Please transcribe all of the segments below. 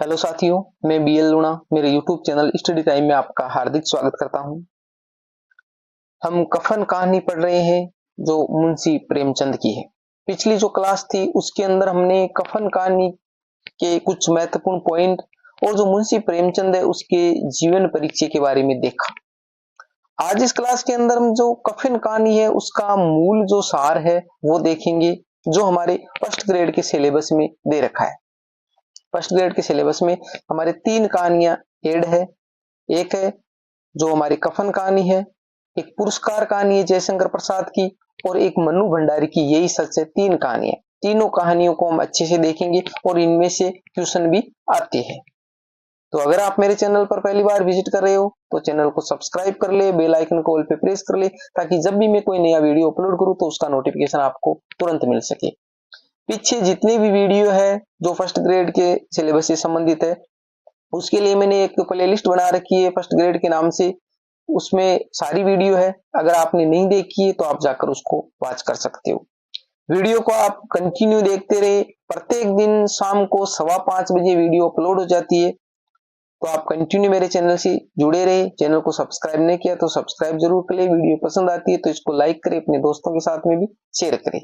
Hello साथियों, मैं BL लूणा मेरे यूट्यूब चैनल स्टडी टाइम में आपका हार्दिक स्वागत करता हूं। हम कफन कहानी पढ़ रहे हैं जो मुंशी प्रेमचंद की है। पिछली जो क्लास थी उसके अंदर हमने कफन कहानी के कुछ महत्वपूर्ण पॉइंट और जो मुंशी प्रेमचंद है उसके जीवन परिचय के बारे में देखा। आज इस क्लास के अंदर हम जो कफन कहानी है उसका मूल जो सार है वो देखेंगे, जो हमारे फर्स्ट ग्रेड के सिलेबस में दे रखा है। फर्स्ट ग्रेड के सिलेबस में हमारे 3 कहानियां ऐड है। एक है जो हमारी कफन कहानी है, एक पुरस्कार कहानी है जयशंकर प्रसाद की, और एक मन्नू भंडारी की यही सच है। 3 कहानियां, तीनों कहानियों को हम अच्छे से देखेंगे और इनमें से क्वेश्चन भी आते हैं। तो अगर आप मेरे चैनल पर पहली बार विजिट कर रहे हो तो चैनल को सब्सक्राइब कर ले, बेल आइकन को ऑल पे प्रेस कर ले, ताकि जब भी मैं कोई नया वीडियो अपलोड करूं तो उसका नोटिफिकेशन आपको तुरंत मिल सके। पीछे जितने भी वीडियो है जो फर्स्ट ग्रेड के सिलेबस से संबंधित है उसके लिए मैंने एक प्लेलिस्ट बना रखी है फर्स्ट ग्रेड के नाम से। उसमें सारी वीडियो है, अगर आपने नहीं देखी है तो आप जाकर उसको वॉच कर सकते हो। वीडियो को आप कंटिन्यू देखते रहे। प्रत्येक दिन शाम को 5:15 बजे वीडियो अपलोड हो जाती है, तो आप कंटिन्यू मेरे चैनल से जुड़े रहे। चैनल को सब्सक्राइब नहीं किया तो सब्सक्राइब जरूर करें। वीडियो पसंद आती है तो इसको लाइक करें, अपने दोस्तों के साथ में भी शेयर करें।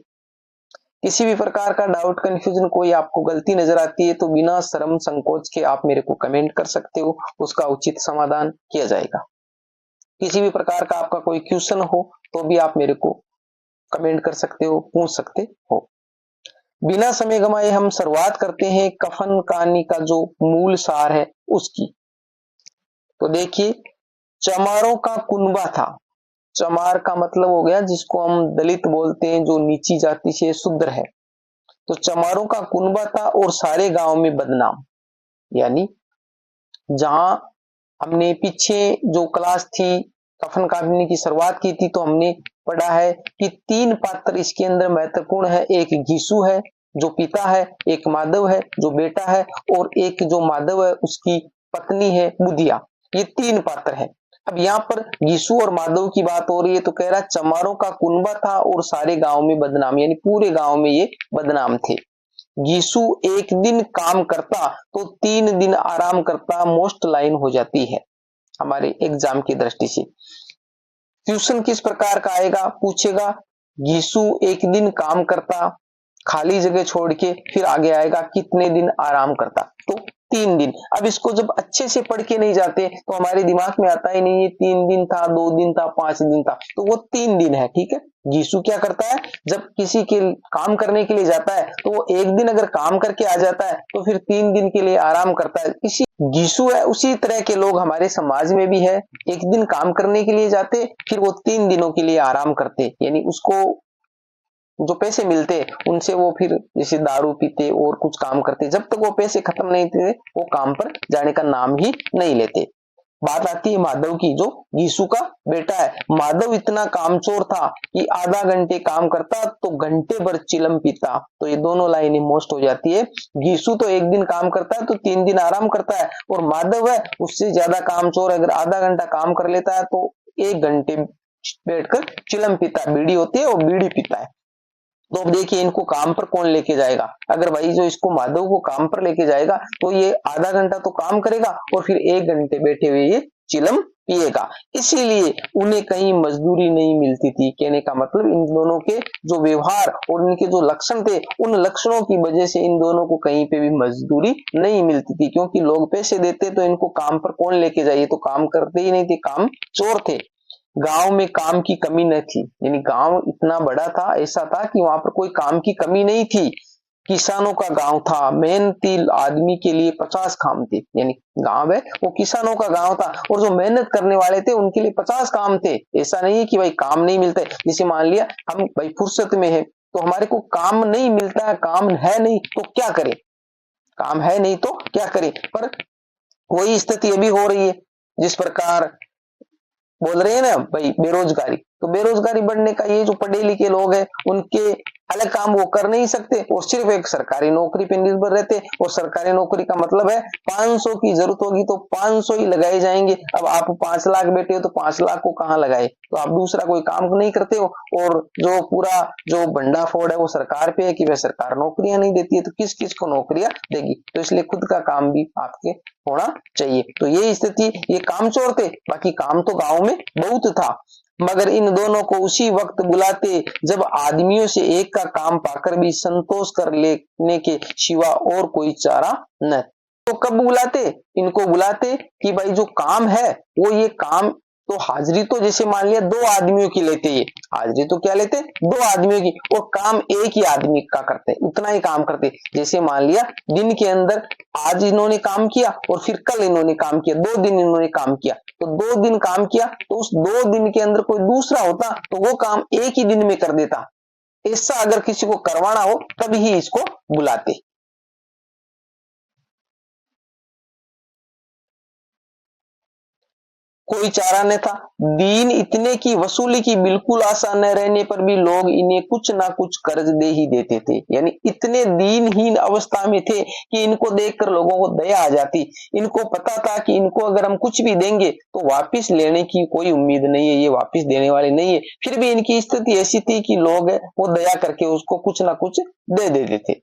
किसी भी प्रकार का डाउट, कंफ्यूजन, कोई आपको गलती नजर आती है तो बिना शर्म संकोच के आप मेरे को कमेंट कर सकते हो, उसका उचित समाधान किया जाएगा। किसी भी प्रकार का आपका कोई क्वेश्चन हो तो भी आप मेरे को कमेंट कर सकते हो, पूछ सकते हो। बिना समय गंवाए हम शुरुआत करते हैं कफन कहानी का जो मूल सार है उसकी। तो देखिए, चमारों का कुनबा था। चमार का मतलब हो गया जिसको हम दलित बोलते हैं, जो नीची जाति से शूद्र है। तो चमारों का कुनबा था और सारे गांव में बदनाम। यानी जहां हमने पीछे जो क्लास थी कफन कहानी की शुरुआत की थी तो हमने पढ़ा है कि 3 पात्र इसके अंदर महत्वपूर्ण है। एक घीसू है जो पिता है, एक माधव है जो बेटा है, और एक जो माधव है उसकी पत्नी है बुधिया। ये 3 पात्र है। अब यहाँ पर घीसू और माधव की बात हो रही है तो कह रहा चमारों का कुनबा था और सारे गांव में बदनाम, यानी पूरे गांव में ये बदनाम थे। यीशु एक दिन काम करता तो 3 दिन आराम करता, मोस्ट लाइन हो जाती है हमारे एग्जाम की दृष्टि से। क्वेश्चन किस प्रकार का आएगा, पूछेगा यीशु एक दिन काम करता, खाली जगह छोड़ के, फिर आगे आएगा कितने दिन आराम करता, तो 3 दिन। अब इसको जब अच्छे से पढ़ के नहीं जाते तो हमारे दिमाग में आता ही नहीं, ये 3 दिन था, 2 दिन था, 5 दिन था, तो वो 3 दिन है। ठीक है, यीशु क्या करता है, जब किसी के काम करने के लिए जाता है तो वो एक दिन अगर काम करके आ जाता है तो फिर 3 दिन के लिए आराम करता है। इसी यीशु है, उसी तरह के लोग हमारे समाज में भी है। एक दिन काम करने के लिए जाते, फिर वो 3 दिनों के लिए आराम करते, यानी उसको जो पैसे मिलते उनसे वो फिर जैसे दारू पीते और कुछ काम करते। जब तक वो पैसे खत्म नहीं थे वो काम पर जाने का नाम ही नहीं लेते। बात आती है माधव की, जो यीशु का बेटा है। माधव इतना कामचोर था कि आधा घंटे काम करता तो घंटे भर चिलम पीता। तो ये दोनों लाइनें मोस्ट हो जाती है। यीशु तो एक दिन काम करता है तो 3 दिन आराम करता है, और माधव है उससे ज्यादा कामचोर, अगर आधा घंटा काम कर लेता है तो 1 घंटे बैठकर चिलम पीता है। बीड़ी होती है वो बीड़ी पीता है। तो अब देखिए इनको काम पर कौन लेके जाएगा। अगर भाई जो इसको माधव को काम पर लेके जाएगा तो ये आधा घंटा तो काम करेगा और फिर 1 घंटे बैठे हुए ये चिलम पिएगा। इसीलिए उन्हें कहीं मजदूरी नहीं मिलती थी। कहने का मतलब इन दोनों के जो व्यवहार और इनके जो लक्षण थे, उन लक्षणों की वजह से इन दोनों को कहीं पे भी मजदूरी नहीं मिलती थी, क्योंकि लोग पैसे देते तो इनको काम पर कौन लेके जाइए, तो काम करते ही नहीं थे, काम चोर थे। गांव में काम की कमी न थी, यानी गांव इतना बड़ा था, ऐसा था कि वहां पर कोई काम की कमी नहीं थी। किसानों का गांव था, मेहनती आदमी के लिए 50 काम थे। यानी गांव है वो किसानों का गांव था, और जो मेहनत करने वाले थे उनके लिए 50 काम थे। ऐसा नहीं है कि भाई काम नहीं मिलता है। जैसे मान लिया हम भाई फुर्सत में है तो हमारे को काम नहीं मिलता है, काम है नहीं तो क्या करें, काम है नहीं तो क्या करें। पर वही स्थिति अभी हो रही है जिस प्रकार बोल रहे हैं ना भाई, बेरोजगारी। तो बेरोजगारी बढ़ने का ये जो पढ़े लिखे लोग हैं उनके अलग काम वो कर नहीं सकते, वो सिर्फ एक सरकारी नौकरी पे निर्भर रहते। और सरकारी नौकरी का मतलब है 500 की जरूरत होगी तो 500 ही लगाए जाएंगे। अब आप 5 लाख बैठे हो तो 5 लाख को कहां लगाए, तो आप दूसरा कोई काम नहीं करते हो। और जो पूरा जो भंडाफोड़ है वो सरकार पे है कि वह सरकार नौकरियां नहीं देती है, तो किस किस को नौकरियां देगी। तो इसलिए खुद का काम भी आपके होना चाहिए। तो ये स्थिति, ये कामचोर थे, बाकी काम तो गांव में बहुत था, मगर इन दोनों को उसी वक्त बुलाते जब आदमियों से एक का काम पाकर भी संतोष कर लेने के सिवा और कोई चारा न। तो कब बुलाते, इनको बुलाते कि भाई जो काम है वो ये काम तो हाजिरी तो जैसे मान लिया 2 आदमियों की लेते, ये हाजिरी तो क्या लेते 2 आदमियों की, और काम एक ही आदमी का करते, उतना ही काम करते। जैसे मान लिया दिन के अंदर आज इन्होंने काम किया और फिर कल इन्होंने काम किया, 2 दिन इन्होंने काम किया, तो 2 दिन काम किया, तो उस 2 दिन के अंदर कोई दूसरा होता तो वो काम एक ही दिन में कर देता। ऐसा अगर किसी को करवाना हो तभी ही इसको बुलाते। कोई चारा न था, दीन इतने की वसूली की बिल्कुल आशा न रहने पर भी लोग इन्हें कुछ ना कुछ कर्ज दे ही देते थे। यानी इतने दीनहीन अवस्था में थे कि इनको देखकर लोगों को दया आ जाती। इनको पता था कि इनको अगर हम कुछ भी देंगे तो वापस लेने की कोई उम्मीद नहीं है, ये वापस देने वाले नहीं है। फिर भी इनकी स्थिति ऐसी थी कि लोग वो दया करके उसको कुछ ना कुछ दे देते थे।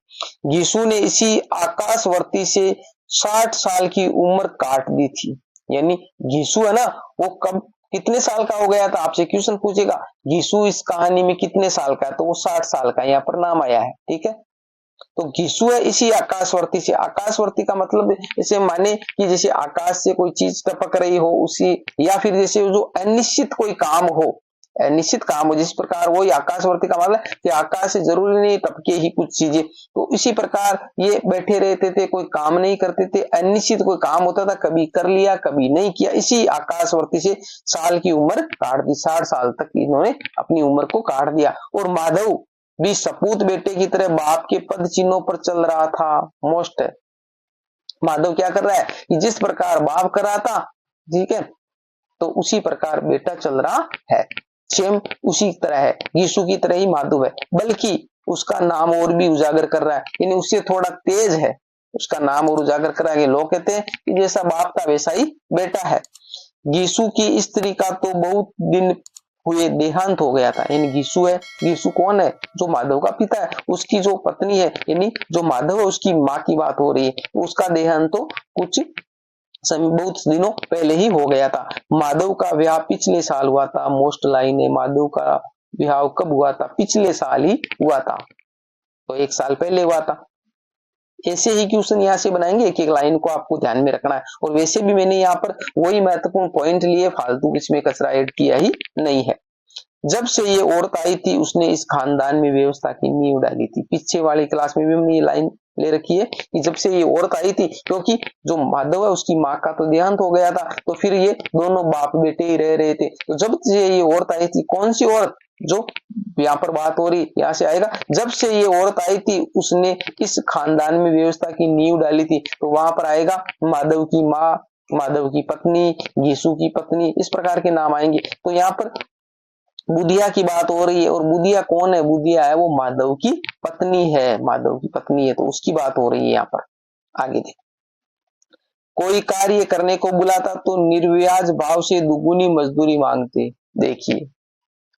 यीशु ने इसी आकाशवर्ती से 60 साल की उम्र काट दी थी। यानी यीशु है ना, वो कब कितने साल का हो गया था, आपसे क्वेश्चन पूछेगा यीशु इस कहानी में कितने साल का है, तो वो 60 साल का यहाँ पर नाम आया है। ठीक है, तो यीशु है इसी आकाशवर्ती से। आकाशवर्ती का मतलब इसे माने कि जैसे आकाश से कोई चीज टपक रही हो उसी, या फिर जैसे जो अनिश्चित कोई काम हो, निश्चित काम हो, जिस प्रकार वही आकाशवर्ती का मतलब कि आकाश से जरूरी नहीं टपके ही कुछ चीजें, तो इसी प्रकार ये बैठे रहते थे, कोई काम नहीं करते थे, अनिश्चित कोई काम होता था, कभी कर लिया कभी नहीं किया। इसी आकाशवर्ती से साल की उम्र काट दी, 60 साल तक इन्होंने अपनी उम्र को काट दिया। और माधव भी सपूत बेटे की तरह बाप के पद चिन्हों पर चल रहा था। मोस्ट है, माधव क्या कर रहा है कि जिस प्रकार बाप कर रहा था, ठीक है, तो उसी प्रकार बेटा चल रहा है, सेम उसी तरह है, यीशु की तरह ही माधव है, बल्कि उसका नाम और भी उजागर कर रहा है, यानी उससे थोड़ा तेज है, उसका नाम और उजागर कर रहा है। लोग कहते हैं कि जैसा बाप था वैसा ही बेटा है। यीशु की स्त्री का तो बहुत दिन हुए देहांत हो गया था। यानी यीशु है, यीशु कौन है, जो माधव का पिता है, उसकी जो पत्नी है, यानी जो माधव है उसकी माँ की बात हो रही है, उसका देहांत तो कुछ बहुत दिनों पहले ही हो गया था। माधव का विवाह पिछले साल हुआ था। मोस्ट लाइन है, माधव का विवाह कब हुआ था, पिछले साल ही हुआ था, तो 1 साल पहले हुआ था। ऐसे ही क्वेश्चन यहाँ से बनाएंगे, एक एक लाइन को आपको ध्यान में रखना है। और वैसे भी मैंने यहाँ पर वही महत्वपूर्ण पॉइंट लिए, फालतू इसमें कचरा ऐड किया ही नहीं है। जब से ये औरत आई थी उसने इस खानदान में व्यवस्था की नींव डाली थी। पीछे वाली क्लास में भी हमने ये लाइन ले रखी है कि जब से ये औरत आई थी, क्योंकि जो माधव है उसकी माँ का तो देहांत हो गया था, तो फिर ये दोनों बाप बेटे ही रह रहे थे। तो जब से ये औरत आई थी, कौन सी औरत, जो यहाँ पर बात हो रही, यहाँ से आएगा, जब से ये औरत आई थी उसने इस खानदान में व्यवस्था की नींव डाली थी, तो वहां पर आएगा माधव की माँ, माधव की पत्नी, यीशु की पत्नी, इस प्रकार के नाम आएंगे। तो यहाँ पर बुधिया की बात हो रही है, और बुधिया कौन है, बुधिया है वो माधव की पत्नी है, माधव की पत्नी है, तो उसकी बात हो रही है यहाँ पर। आगे देख, कोई कार्य करने को बुलाता तो निर्व्याज भाव से दुगुनी मजदूरी मांगते। देखिए,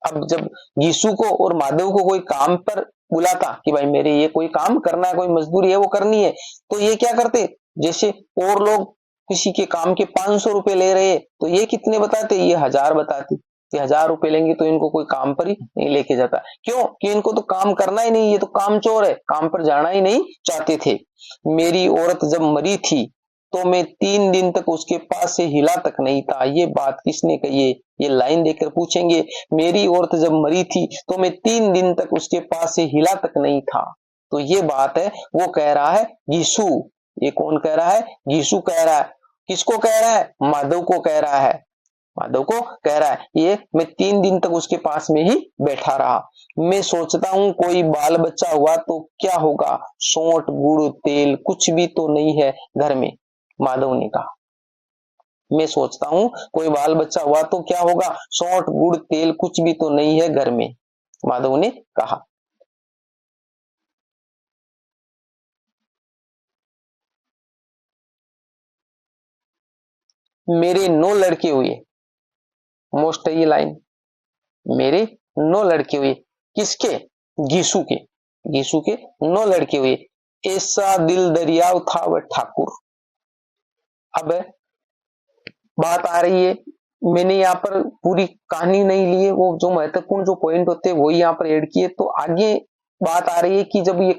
अब जब यीशु को और माधव को कोई काम पर बुलाता कि भाई मेरे ये कोई काम करना है, कोई मजदूरी है वो करनी है, तो ये क्या करते, जैसे और लोग किसी के काम के 500 रुपए ले रहे, तो ये कितने बताते, ये 1000 बताते। 1000 रुपए लेंगे तो इनको कोई काम पर ही नहीं लेके जाता। क्यों, कि इनको तो काम करना ही नहीं, ये तो कामचोर है, काम पर जाना ही नहीं चाहते थे। मेरी औरत जब मरी थी तो मैं 3 दिन तक उसके पास से हिला तक नहीं था। ये बात किसने कही है, ये लाइन देकर पूछेंगे। मेरी औरत जब मरी थी तो मैं 3 दिन तक उसके पास से हिला तक नहीं था। तो ये बात है, वो कह रहा है यीशु। ये कौन कह रहा है, यीशु कह रहा है। किसको कह रहा है, माधव को कह रहा है, माधव को कह रहा है ये मैं 3 दिन तक उसके पास में ही बैठा रहा। मैं सोचता हूं कोई बाल बच्चा हुआ तो क्या होगा, सोंठ गुड़ तेल कुछ भी तो नहीं है घर में, माधव ने कहा। मैं सोचता हूँ कोई बाल बच्चा हुआ तो क्या होगा, सौंठ गुड़ तेल कुछ भी तो नहीं है घर में, माधव ने कहा। मेरे 9 लड़के हुए, मोस्ट है ये लाइन, मेरे 9 लड़के हुए, किसके, गीसू के, गीसू के 9 लड़के हुए, ऐसा दिल दरियाव था वह ठाकुर। अब बात आ रही है, मैंने यहाँ पर पूरी कहानी नहीं ली है, वो जो महत्वपूर्ण जो पॉइंट होते हैं वही यहाँ पर ऐड किए। तो आगे बात आ रही है कि जब ये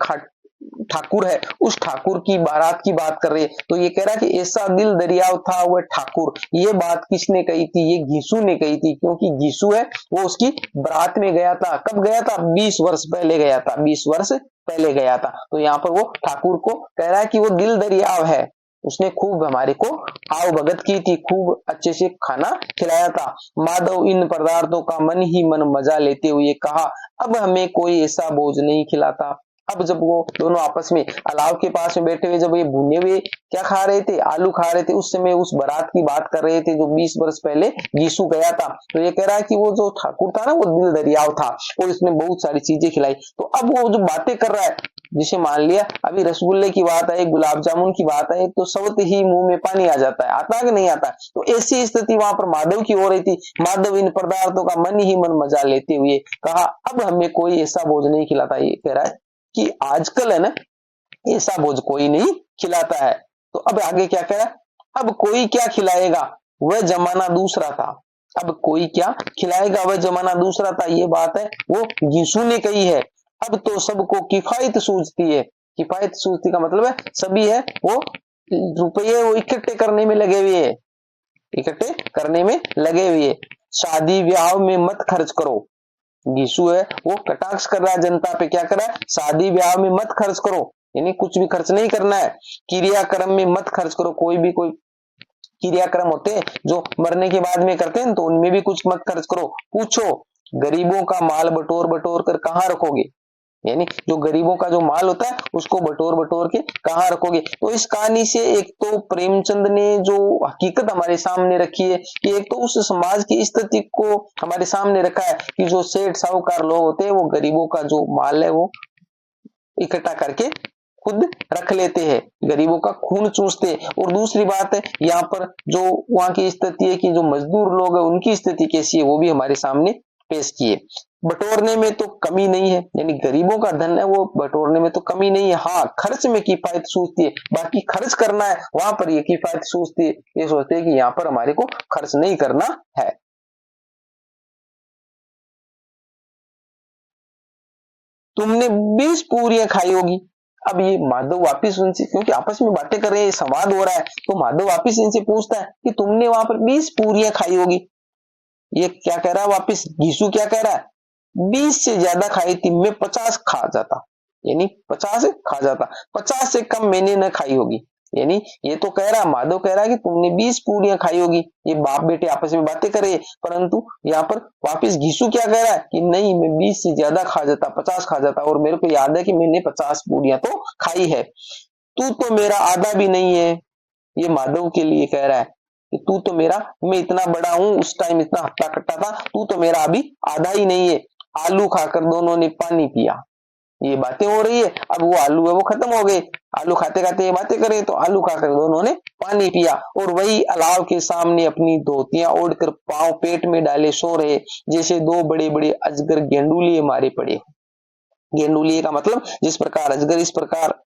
ठाकुर है, उस ठाकुर की बारात की बात कर रहे हैं, तो ये कह रहा है कि ऐसा दिल दरियाव था वह ठाकुर। ये बात किसने कही थी, ये घीसू ने कही थी, क्योंकि घीसू है वो उसकी बारात में गया था। कब गया था, 20 वर्ष पहले गया था, 20 वर्ष पहले गया था। तो यहाँ पर वो ठाकुर को कह रहा है कि वो दिल दरियाव है, उसने खूब हमारे को आव भगत की थी, खूब अच्छे से खाना खिलाया था। माधव इन पदार्थों का मन ही मन मजा लेते हुए कहा, अब हमें कोई ऐसा बोझ नहीं खिलाता। अब जब वो दोनों आपस में अलाव के पास में बैठे हुए, जब ये भुने हुए क्या खा रहे थे, आलू खा रहे थे, उस समय उस बारात की बात कर रहे थे जो 20 वर्ष पहले यीशु गया था। तो ये कह रहा है कि वो जो ठाकुर था ना, वो दिल दरियाव था और इसने बहुत सारी चीजें खिलाई। तो अब वो जो बातें कर रहा है, जिसे मान लिया अभी रसगुल्ले की बात है, गुलाब जामुन की बात है, तो सबत ही मुंह में पानी आ जाता है, आता है कि नहीं आता। तो ऐसी स्थिति वहां पर माधव की हो रही थी। माधव इन पदार्थों का मन ही मन मजा लेते हुए कहा, अब हमें कोई ऐसा बोझ नहीं खिलाता। ये कह रहा है कि आजकल है ना, ऐसा बोझ कोई नहीं खिलाता है। तो अब आगे क्या कह रहा है, अब कोई क्या खिलाएगा वह जमाना दूसरा था। अब कोई क्या खिलाएगा वह जमाना दूसरा था, ये बात है वो यीशु ने कही है। अब तो सबको किफायत सूझती है, किफायत सूझती का मतलब है सभी है वो रुपये वो इकट्ठे करने में लगे हुए है, इकट्ठे करने में लगे हुए। शादी ब्याह में मत खर्च करो, यीशु है वो कटाक्ष कर रहा है जनता पे, क्या कर रहा है, शादी ब्याह में मत खर्च करो, यानी कुछ भी खर्च नहीं करना है। क्रियाक्रम में मत खर्च करो, कोई भी कोई क्रियाक्रम होते हैं जो मरने के बाद में करते हैं, तो उनमें भी कुछ मत खर्च करो। पूछो गरीबों का माल बटोर बटोर कर कहाँ रखोगे, यानी जो गरीबों का जो माल होता है उसको बटोर बटोर के कहाँ रखोगे। तो इस कहानी से एक तो प्रेमचंद ने जो हकीकत हमारे सामने रखी है कि एक तो उस समाज की स्थिति को हमारे सामने रखा है कि जो सेठ साहूकार लोग होते हैं वो गरीबों का जो माल है वो इकट्ठा करके खुद रख लेते हैं, गरीबों का खून चूसते हैं। और दूसरी बात है यहाँ पर जो वहां की स्थिति है कि जो मजदूर लोग है उनकी स्थिति कैसी है वो भी हमारे सामने पेश की है। बटोरने में तो कमी नहीं है, यानी गरीबों का धन है वो बटोरने में तो कमी नहीं है। हाँ, खर्च में किफायत सूझती है, बाकी खर्च करना है वहां पर ये किफायत सूझती है, ये सोचते हैं कि यहाँ पर हमारे को खर्च नहीं करना है। तुमने 20 पूरियां खाई होगी। अब ये माधव वापिस उनसे, क्योंकि आपस में बातें कर रहे हैं, संवाद हो रहा है, तो माधव वापिस इनसे पूछता है कि तुमने वहां पर 20 पूरियां खाई होगी। ये क्या कह रहा है वापिस, गीसू क्या कह रहा है, 20 से ज्यादा खाई थी, मैं 50 खा जाता, यानी 50 खा जाता, 50 से कम मैंने न खाई होगी। यानी ये तो कह रहा, माधव कह रहा है कि तुमने 20 पूरियां खाई होगी। ये बाप बेटे आपस में बातें कर रहे हैं, परंतु यहाँ पर वापिस घीसू क्या कह रहा है कि नहीं, मैं 20 से ज्यादा खा जाता, 50 खा जाता, और मेरे को याद है कि मैंने 50 पूरियां तो खाई है। तू तो मेरा आधा भी नहीं है, ये माधव के लिए कह रहा है कि तू तो मेरा, मैं इतना बड़ा हूं, उस टाइम इतना हट्टा कट्टा था, तू तो मेरा अभी आधा ही नहीं है। आलू खाकर दोनों ने पानी पिया, ये बातें हो रही है। अब वो आलू है वो खत्म हो गए, आलू खाते खाते ये बातें करें, तो आलू खाकर दोनों ने पानी पिया और वही अलाव के सामने अपनी धोतियां ओढ़कर पांव पेट में डाले सो रहे, जैसे दो बड़े बड़े अजगर गेंडुलिए मारे पड़े। गेंडुलिए का मतलब जिस प्रकार अजगर इस प्रकार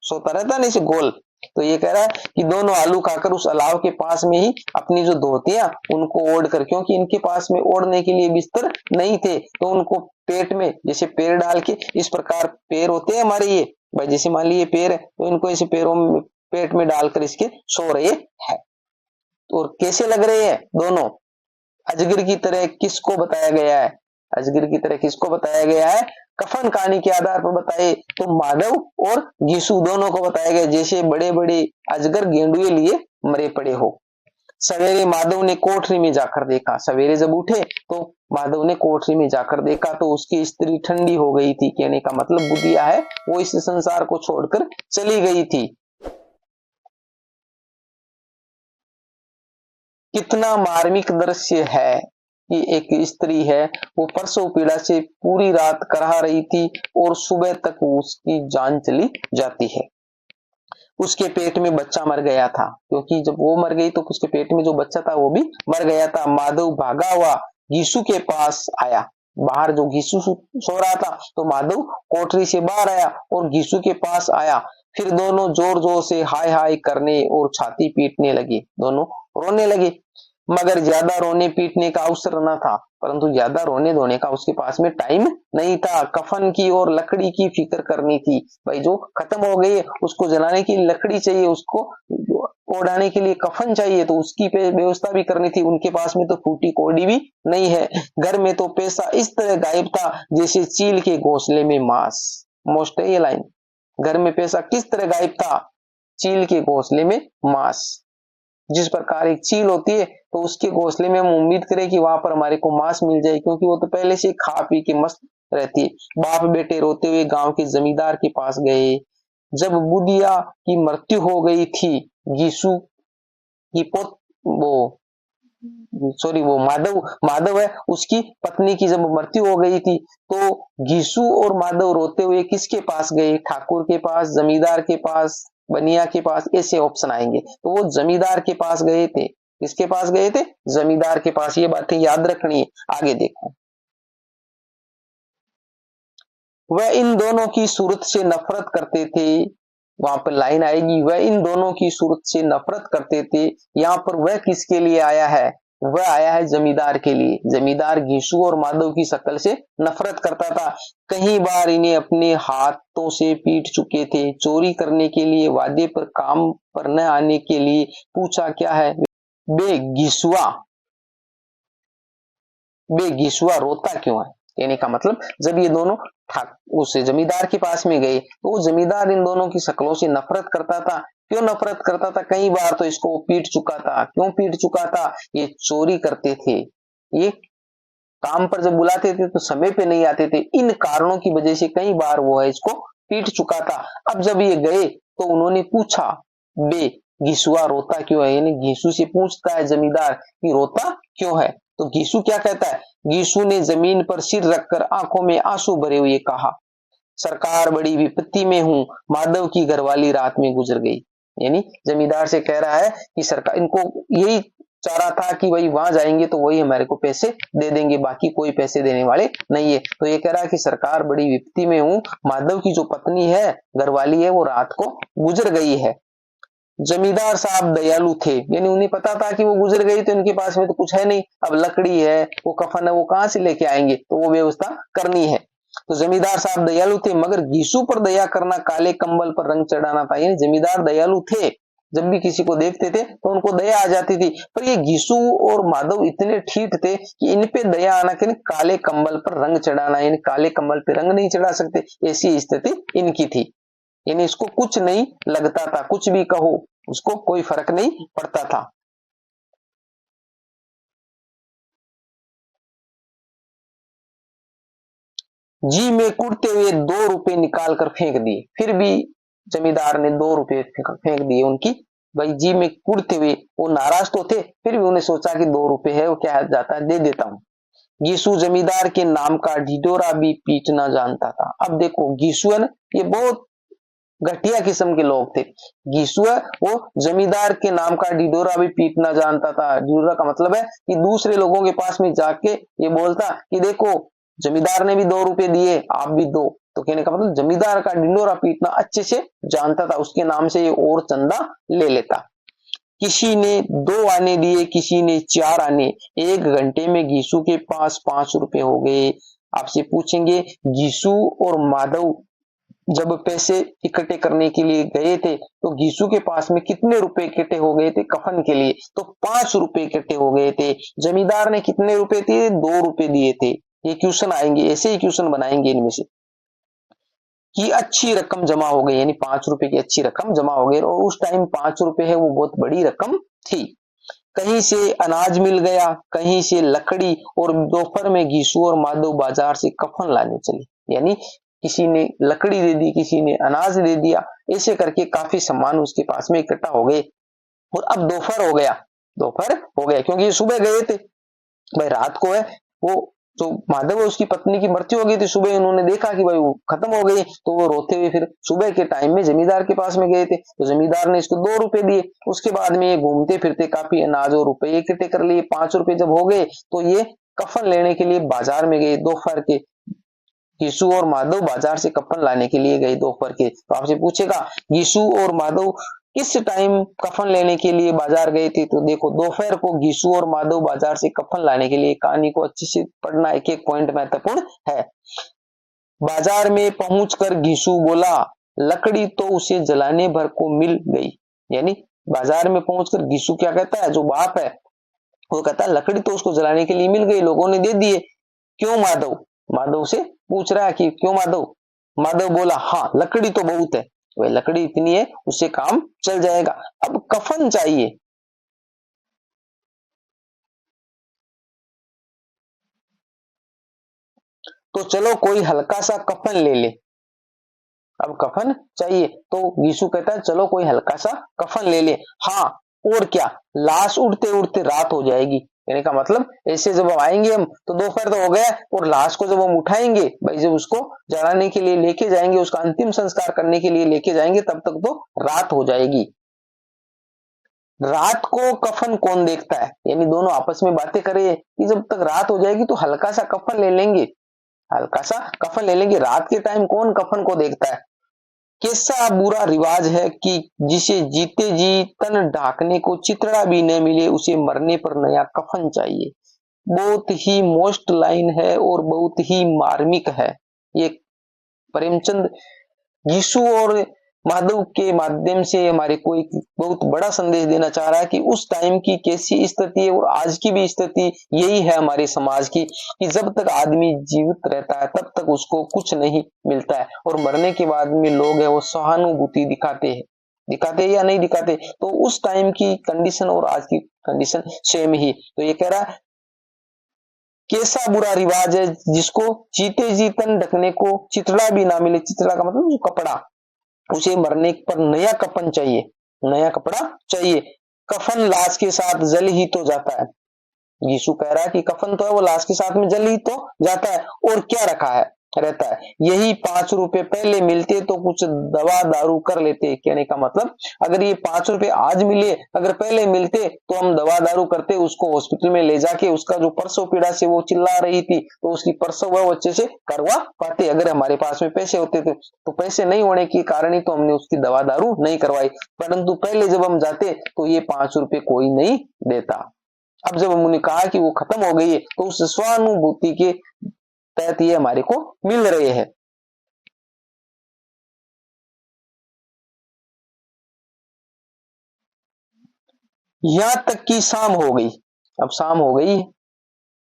सोता रहता है ना, इसे गोल। तो ये कह रहा है कि दोनों आलू खाकर उस अलाव के पास में ही अपनी जो धोतियां उनको ओढ़ कर, क्योंकि इनके पास में ओढ़ने के लिए बिस्तर नहीं थे, तो उनको पेट में जैसे पैर डाल के, इस प्रकार पैर होते हैं हमारे ये भाई, जैसे मान लीजिए पैर है तो इनको ऐसे पैरों में पेट में डालकर इसके सो रहे हैं। और कैसे लग रहे हैं दोनों, अजगर की तरह किसको बताया गया है, अजगर की तरह किसको बताया गया है, कफन कहानी के आधार पर बताए तो माधव और यीशु दोनों को बताया गया, जैसे बड़े बड़े अजगर गेंडुए लिए मरे पड़े हो। सवेरे माधव ने कोठरी में जाकर देखा, सवेरे जब उठे तो माधव ने कोठरी में जाकर देखा तो उसकी स्त्री ठंडी हो गई थी, कहने का मतलब बुढ़िया है वो इस संसार को छोड़कर चली गई थी। कितना मार्मिक दृश्य है कि एक स्त्री है, वो प्रसव पीड़ा से पूरी रात करहा रही थी और सुबह तक उसकी जान चली जाती है। उसके पेट में बच्चा मर गया था, क्योंकि जब वो मर गई तो उसके पेट में जो बच्चा था वो भी मर गया था। माधव भागा हुआ यीशु के पास आया। बाहर जो यीशु सो रहा था, तो माधव कोठरी से बाहर आया और यीशु के पास आया। फिर दोनों जोर जोर से हाय हाय करने और छाती पीटने लगे, दोनों रोने लगे। मगर ज्यादा रोने पीटने का अवसर न था, परंतु ज्यादा रोने धोने का उसके पास में टाइम नहीं था। कफन की और लकड़ी की फिक्र करनी थी। भाई जो खत्म हो गई है उसको जलाने की लकड़ी चाहिए, उसको ओढ़ाने के लिए कफन चाहिए, तो उसकी व्यवस्था भी करनी थी। उनके पास में तो फूटी कौड़ी भी नहीं है। घर में तो पैसा इस तरह गायब था जैसे चील के घोंसले में मांस। मोस्ट है ये लाइन। घर में पैसा किस तरह गायब था? चील के घोंसले में मांस। जिस प्रकार एक चील होती है तो उसके घोंसले में हम उम्मीद करें कि वहां पर हमारे को मांस मिल जाए, क्योंकि वो तो पहले से खा पी के मस्त रहती है। बाप बेटे रोते हुए गांव के जमींदार के पास गए। जब बुदिया की मृत्यु हो गई थी, यीशु की वो माधव है, उसकी पत्नी की जब मृत्यु हो गई थी, तो यीशु और माधव रोते हुए किसके पास गए? ठाकुर के पास, जमींदार के पास, बनिया के पास, ऐसे ऑप्शन आएंगे। तो वो जमींदार के पास गए थे। किसके पास गए थे? जमींदार के पास। ये बातें याद रखनी है। आगे देखो, वह इन दोनों की सूरत से नफरत करते थे। वहां पर लाइन आएगी, वह इन दोनों की सूरत से नफरत करते थे। यहाँ पर वह किसके लिए आया है? वह आया है जमींदार के लिए। जमींदार यीशु और माधव की शक्ल से नफरत करता था। कई बार इन्हें अपने हाथों से पीट चुके थे। चोरी करने के लिए, वादे पर काम पर न आने के लिए पूछा क्या है? बेगिसुआ बेगिसुआ रोता क्यों है? कहने का मतलब, जब ये दोनों उस जमींदार के पास में गए तो वो जमींदार इन दोनों की शक्लों से नफरत करता था। क्यों नफरत करता था? कई बार तो इसको पीट चुका था। क्यों पीट चुका था? ये चोरी करते थे, ये काम पर जब बुलाते थे तो समय पे नहीं आते थे। इन कारणों की वजह से कई बार वो है इसको पीट चुका था। अब जब ये गए तो उन्होंने पूछा, बे घिसुआ रोता क्यों है? यानी घिसू से पूछता है जमींदार कि रोता क्यों है? तो घिसू क्या कहता है? घिसू ने जमीन पर सिर रखकर आंखों में आंसू भरे हुए कहा, सरकार बड़ी विपत्ति में हूं, माधव की घरवाली रात में गुजर गई। यानी जमींदार से कह रहा है कि सरकार, इनको यही चाह रहा था कि भाई वहां जाएंगे तो वही हमारे को पैसे दे देंगे, बाकी कोई पैसे देने वाले नहीं है। तो ये कह रहा है कि सरकार बड़ी विपत्ति में हूं, माधव की जो पत्नी है, घरवाली है, वो रात को गुजर गई है। जमींदार साहब दयालु थे, यानी उन्हें पता था कि वो गुजर गई तो इनके पास में तो कुछ है नहीं, अब लकड़ी है, वो कफन है, वो कहां से लेके आएंगे, तो वो व्यवस्था करनी है। तो जमींदार साहब दयालु थे, मगर घीसू पर दया करना काले कंबल पर रंग चढ़ाना था। यानी जमींदार दयालु थे, जब भी किसी को देखते थे तो उनको दया आ जाती थी। पर ये घीसू और माधव इतने ठीक थे कि इन पे दया आना कि काले कंबल पर रंग चढ़ाना, यानी काले कंबल पे रंग नहीं चढ़ा सकते, ऐसी स्थिति इनकी थी। यानी इसको कुछ नहीं लगता था, कुछ भी कहो उसको कोई फर्क नहीं पड़ता था। जी में कुड़ते हुए 2 रुपए निकाल कर फेंक दिए। फिर भी जमींदार ने 2 रुपए फेंक दिए उनकी। भाई जी में कुड़ते हुए, वो नाराज तो थे, फिर भी उन्हें सोचा कि 2 रुपए है, वो क्या जाता है, दे देता हूं। गीसू जमींदार के नाम का ढिढोरा भी पीटना जानता था। अब देखो गीसू है ना, ये बहुत घटिया किस्म के लोग थे। गीसुआ वो जमींदार के नाम का ढिढोरा भी पीटना जानता था। ढिढोरा का मतलब है कि दूसरे लोगों के पास में जाके ये बोलता कि देखो जमींदार ने भी 2 रुपए दिए, आप भी दो। तो कहने का मतलब जमींदार का ढिढोरा पीटना अच्छे से जानता था, उसके नाम से ये और चंदा ले लेता। किसी ने 2 आने दिए, किसी ने 4 आने। 1 घंटे में गीसू के पास 5 रुपए हो गए। आपसे पूछेंगे गीसू और माधव जब पैसे इकट्ठे करने के लिए गए थे तो गीसू के पास में कितने रुपए इकट्ठे हो गए थे कफन के लिए? तो 5 रुपए इकट्ठे हो गए थे। जमींदार ने कितने रुपए दिए? 2 रुपए दिए थे। ये क्वेश्चन आएंगे, ऐसे ही क्वेश्चन बनाएंगे इनमें से। कि अच्छी रकम जमा हो गई, यानी 5 रुपए की अच्छी रकम जमा हो गई, और उस टाइम 5 रुपए है वो बहुत बड़ी रकम थी। कहीं से अनाज मिल गया, कहीं से लकड़ी, और दोपहर में गीसू और माधव बाजार से कफन लाने चले। यानी किसी ने लकड़ी दे दी, किसी ने अनाज दे दिया, ऐसे करके काफी सामान उसके पास में इकट्ठा हो गए। और अब दोपहर हो गया, दोपहर हो गया, क्योंकि ये सुबह गए थे, भाई रात को है वो जो माधव है उसकी पत्नी की मृत्यु हो गई थी, सुबह उन्होंने देखा कि भाई वो खत्म हो गई, तो वो रोते हुए फिर सुबह के टाइम में जमींदार के पास में गए थे, तो जमींदार ने इसको 2 रुपए दिए। उसके बाद में ये घूमते फिरते काफी अनाज और रुपए इकट्ठे कर लिए। 5 रुपए जब हो गए तो ये कफन लेने के लिए बाजार में गए दोपहर के। गीसू और माधव बाजार से कफन लाने के लिए गए दोपहर के। तो आपसे पूछेगा गीसू और माधव किस टाइम कफन लेने के लिए बाजार गए थे, तो देखो दोपहर को गीसू और माधव बाजार से कफन लाने के लिए। कहानी को अच्छे से पढ़ना, एक एक पॉइंट महत्वपूर्ण है। बाजार में पहुंचकर गीसू बोला, लकड़ी तो उसे जलाने भर को मिल गई। यानी बाजार में पहुंचकर गीसू क्या कहता है, जो बाप है वो कहता है लकड़ी तो उसको जलाने के लिए मिल गई, लोगों ने दे दिए। क्यों माधव, माधव से पूछ रहा है कि क्यों माधव। माधव बोला हाँ लकड़ी तो बहुत है, वह लकड़ी इतनी है उससे काम चल जाएगा। अब कफन चाहिए, तो चलो कोई हल्का सा कफन ले ले। अब कफन चाहिए तो यीशु कहता है चलो कोई हल्का सा कफन ले ले। हाँ और क्या, लाश उड़ते उड़ते रात हो जाएगी। कहने का मतलब ऐसे जब हम आएंगे हम तो दोपहर तो हो गया, और लाश को जब हम उठाएंगे भाई, जब उसको जलाने के लिए लेके जाएंगे, उसका अंतिम संस्कार करने के लिए लेके जाएंगे, तब तक तो रात हो जाएगी। रात को कफन कौन देखता है, यानी दोनों आपस में बातें करे कि जब तक रात हो जाएगी तो हल्का सा कफन ले लेंगे, हल्का सा कफन ले लेंगे। रात के टाइम कौन कफन को देखता है। कैसा बुरा रिवाज है कि जिसे जीते जी तन ढाकने को चितड़ा भी न मिले, उसे मरने पर नया कफन चाहिए। बहुत ही मोस्ट लाइन है और बहुत ही मार्मिक है। ये प्रेमचंद यीशु और माधव के माध्यम से हमारे को एक बहुत बड़ा संदेश देना चाह रहा है कि उस टाइम की कैसी स्थिति है और आज की भी स्थिति यही है हमारे समाज की, कि जब तक आदमी जीवित रहता है तब तक उसको कुछ नहीं मिलता है, और मरने के बाद में लोग है वो सहानुभूति दिखाते या नहीं दिखाते। तो उस टाइम की कंडीशन और आज की कंडीशन सेम ही। तो ये कह रहा है कैसा बुरा रिवाज है जिसको जीते जी तन ढकने को चितड़ा भी ना मिले। चितड़ा का मतलब जो कपड़ा, उसे मरने पर नया कफन चाहिए, नया कपड़ा चाहिए। कफन लाश के साथ जल ही तो जाता है। यीशु कह रहा है कि कफन तो है वो लाश के साथ में जल ही तो जाता है, और क्या रखा है रहता है। यही 5 रुपए पहले मिलते तो कुछ दवा दारू कर लेते। कहने का मतलब अगर ये 5 रुपए आज मिले, अगर पहले मिलते तो हम दवा दारू करते, उसको हॉस्पिटल में ले जाके उसका जो प्रसव पीड़ा से वो चिल्ला रही थी तो उसकी प्रसव वो अच्छे से करवा पाते। अगर हमारे पास में पैसे होते थे, तो पैसे नहीं होने के कारण ही तो हमने उसकी दवा दारू नहीं करवाई, परंतु पहले जब हम जाते तो ये 5 रुपए कोई नहीं देता। अब जब हमने कहा कि वो खत्म हो गई है तो उस स्वानुभूति के तहत ये हमारे को मिल रहे हैं। यहां तक कि शाम हो गई। अब शाम हो गई,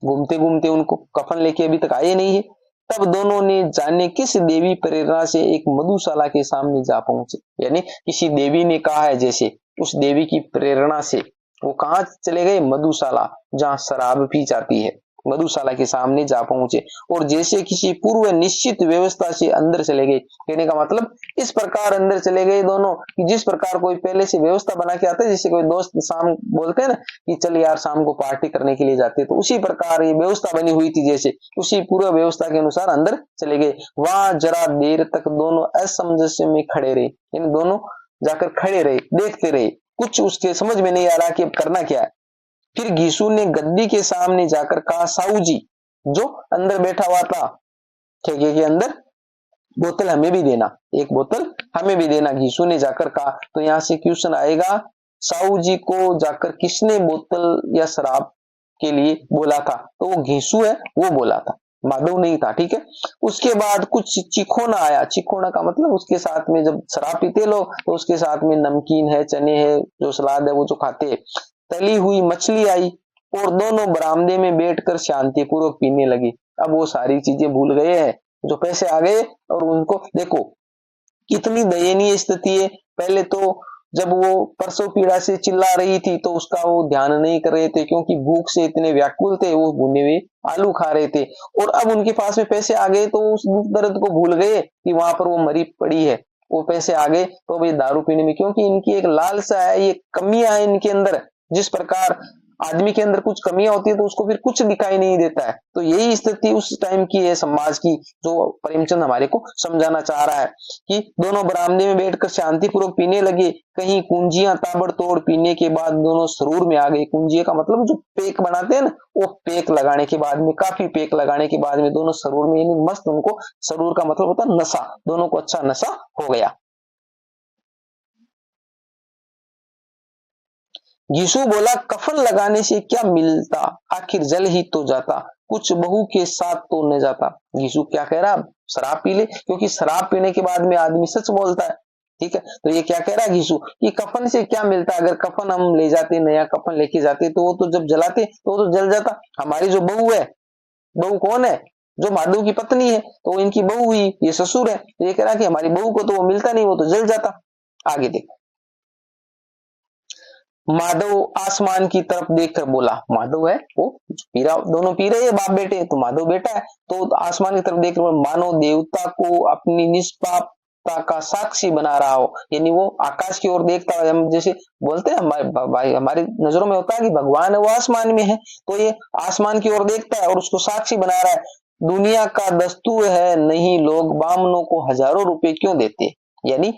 घूमते घूमते उनको कफन लेके अभी तक आए नहीं है। तब दोनों ने जाने किस देवी प्रेरणा से एक मधुशाला के सामने जा पहुंचे। यानी किसी देवी ने कहा है, जैसे उस देवी की प्रेरणा से वो कहां चले गए, मधुशाला, जहां शराब पी जाती है। मधुशाला के सामने जा पहुंचे और जैसे किसी पूर्व निश्चित व्यवस्था से अंदर चले गए। कहने का मतलब इस प्रकार अंदर चले गए दोनों कि जिस प्रकार कोई पहले से व्यवस्था बना के आता है, जैसे कोई दोस्त शाम बोलते हैं ना कि चल यार शाम को पार्टी करने के लिए जाते, तो उसी प्रकार ये व्यवस्था बनी हुई थी, जैसे उसी पूर्व व्यवस्था के अनुसार अंदर चले गए। वहां जरा देर तक दोनों असमंजस्य में खड़े रहे, इन दोनों जाकर खड़े रहे, देखते रहे, कुछ उसके समझ में नहीं आ रहा कि अब करना क्या है। फिर गीसू ने गद्दी के सामने जाकर कहा, साहू जी, जो अंदर बैठा हुआ था ठेके के अंदर, बोतल हमें भी देना, एक बोतल हमें भी देना। गीसू ने जाकर कहा। तो यहां से क्वेश्चन आएगा, साहू जी को जाकर किसने बोतल या शराब के लिए बोला था, तो वो घीसू है, वो बोला था, माधव नहीं था। ठीक है, उसके बाद कुछ चिखोना आया। चिखोना का मतलब उसके साथ में जब शराब पीते लोग तो उसके साथ में नमकीन है, चने है, जो सलाद है वो जो खाते हैं, तली हुई मछली आई, और दोनों बरामदे में बैठकर शांतिपूर्वक पीने लगे। अब वो सारी चीजें भूल गए हैं, जो पैसे आ गए, और उनको देखो कितनी दयनीय स्थिति है। पहले तो जब वो प्रसव पीड़ा से चिल्ला रही थी तो उसका वो ध्यान नहीं कर रहे थे, क्योंकि भूख से इतने व्याकुल थे, वो भुने हुए आलू खा रहे थे। और अब उनके पास में पैसे आ गए तो उस दुख दर्द को भूल गए कि वहां पर वो मरी पड़ी है। वो पैसे आ गए तो अब ये दारू पीने में, क्योंकि इनकी एक लालसा है, ये कमियां है इनके अंदर, जिस प्रकार आदमी के अंदर कुछ कमियां होती है तो उसको फिर कुछ दिखाई नहीं देता है। तो यही स्थिति उस टाइम की है समाज की, जो प्रेमचंद हमारे को समझाना चाह रहा है कि दोनों बरामदे में बैठकर शांतिपूर्वक पीने लगे। कहीं कुंजियां ताबड़तोड़ पीने के बाद दोनों सरूर में आ गए। कुंजिया का मतलब जो पेक बनाते हैं ना, वो पेक लगाने के बाद में, काफी पेक लगाने के बाद में दोनों सरूर में, यानी मस्त, उनको सरूर का मतलब होता है नशा, दोनों को अच्छा नशा हो गया। यीशु बोला, कफन लगाने से क्या मिलता, आखिर जल ही तो जाता, कुछ बहू के साथ तो न जाता। यीशु क्या कह रहा है, शराब पी ले, क्योंकि शराब पीने के बाद में आदमी सच बोलता है। ठीक है, तो ये क्या कह रहा है यीशु कि कफन से क्या मिलता, अगर कफन हम ले जाते, नया कफन लेके जाते, तो वो तो जब जलाते तो वो तो जल जाता। हमारी जो बहू है, बहू कौन है, जो माधव की पत्नी है, तो इनकी बहू हुई, ये ससुर है। तो ये कह रहा है कि हमारी बहू को तो वो मिलता नहीं, वो तो जल जाता। आगे देखो, माधव आसमान की तरफ देखकर बोला, माधव है वो पी रहा, दोनों पी रहे हैं बाप बेटे, तो माधव बेटा है, तो आसमान की तरफ देखकर मानो देवता को अपनी निष्पापता का साक्षी बना रहा हो। यानी वो आकाश की ओर देखता है, हम जैसे बोलते हैं हमारे भाई, हमारी नजरों में होता है कि भगवान है वो आसमान में है, तो ये आसमान की ओर देखता है और उसको साक्षी बना रहा है। दुनिया का दस्तूर है, नहीं लोग बामनों को हजारों रुपए क्यों देते। यानी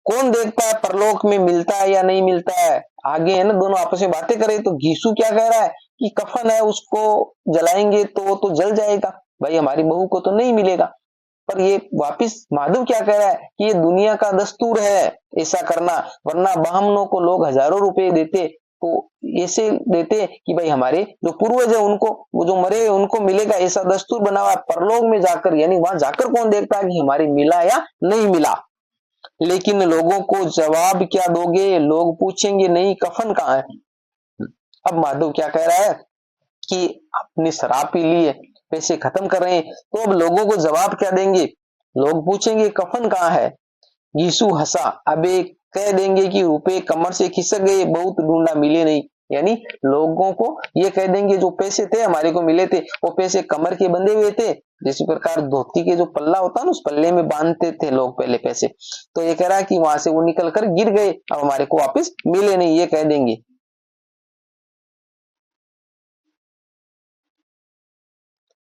कौन देखता है परलोक में मिलता है या नहीं मिलता है। आगे है ना, दोनों आपस में बातें करें तो घीसू क्या कह रहा है कि कफन है, उसको जलाएंगे तो जल जाएगा, भाई हमारी बहू को तो नहीं मिलेगा। पर ये वापिस माधव क्या कह रहा है कि ये दुनिया का दस्तूर है ऐसा करना, वरना बामनों को लोग हजारों रुपए देते, तो ऐसे देते कि भाई हमारे जो पूर्वज है उनको, वो जो मरे उनको मिलेगा, ऐसा दस्तूर बना हुआ परलोक में जाकर, यानी वहां जाकर कौन देखता है कि हमारी मिला या नहीं मिला। लेकिन लोगों को जवाब क्या दोगे, लोग पूछेंगे नहीं कफन कहाँ है। अब माधव क्या कह रहा है कि आपने शराब पी ली है, पैसे खत्म कर रहे हैं, तो अब लोगों को जवाब क्या देंगे, लोग पूछेंगे कफन कहाँ है। यीशु हंसा, अबे कह देंगे कि रुपए कमर से खिसक गए, बहुत ढूंढा मिले नहीं। यानी लोगों को ये कह देंगे जो पैसे थे हमारे को मिले थे, वो पैसे कमर के बंधे हुए थे, जिस प्रकार धोती के जो पल्ला होता है ना, उस पल्ले में बांधते थे लोग पहले पैसे। तो ये कह रहा है कि वहां से वो निकल कर गिर गए, अब हमारे को वापस मिले नहीं, ये कह देंगे।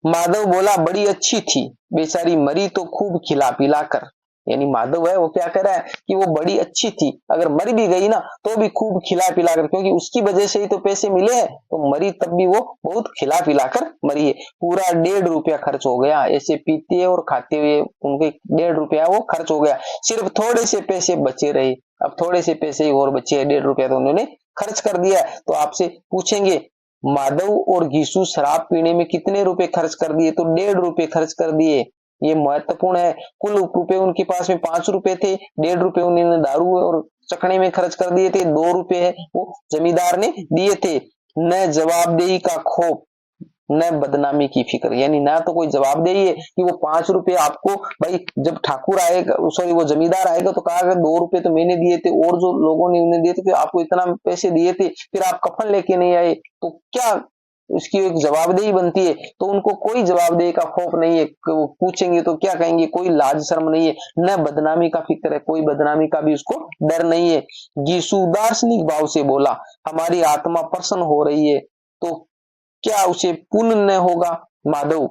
माधव बोला, बड़ी अच्छी थी, बेचारी मरी तो खूब खिला पिला कर। यानी माधव है वो क्या कह रहा है कि वो बड़ी अच्छी थी, अगर मर भी गई ना तो भी खूब खिला पिला कर, क्योंकि उसकी वजह से ही तो पैसे मिले हैं, तो मरी तब भी वो बहुत खिला पिला कर मरी है। पूरा 1.5 रुपया खर्च हो गया, ऐसे पीते और खाते हुए उनके 1.5 रुपया वो खर्च हो गया, सिर्फ थोड़े से पैसे बचे रहे। अब थोड़े से पैसे ही और बचे, 1.5 रुपया तो उन्होंने खर्च कर दिया। तो आपसे पूछेंगे माधव और घीसू शराब पीने में कितने रुपए खर्च कर दिए, तो 1.5 रुपये खर्च कर दिए। ये महत्वपूर्ण है। कुल रुपए उनके पास में 5 रुपए थे, 1.5 रुपये उन्होंने दारू और चखने में खर्च कर दिए थे, 2 रुपए है वो जमींदार ने दिए थे। न जवाबदेही का खौफ, न बदनामी की फिक्र, यानी ना तो कोई जवाबदेही है कि वो 5 रुपए आपको, भाई जब ठाकुर आएगा, सॉरी वो जमींदार आएगा तो कहा 2 रुपए तो मैंने दिए थे और जो लोगों ने उन्हें दिए थे, फिर आपको इतना पैसे दिए थे, फिर आप कफन लेके नहीं आए, तो क्या उसकी एक जवाबदेही बनती है। तो उनको कोई जवाबदेही का खौफ नहीं है, वो पूछेंगे तो क्या कहेंगे, कोई लाज शर्म नहीं है, न बदनामी का फिक्र है, कोई बदनामी का भी उसको डर नहीं है। यीशु दार्शनिक भाव से बोला, हमारी आत्मा प्रसन्न हो रही है, तो क्या उसे पुण्य न होगा। माधव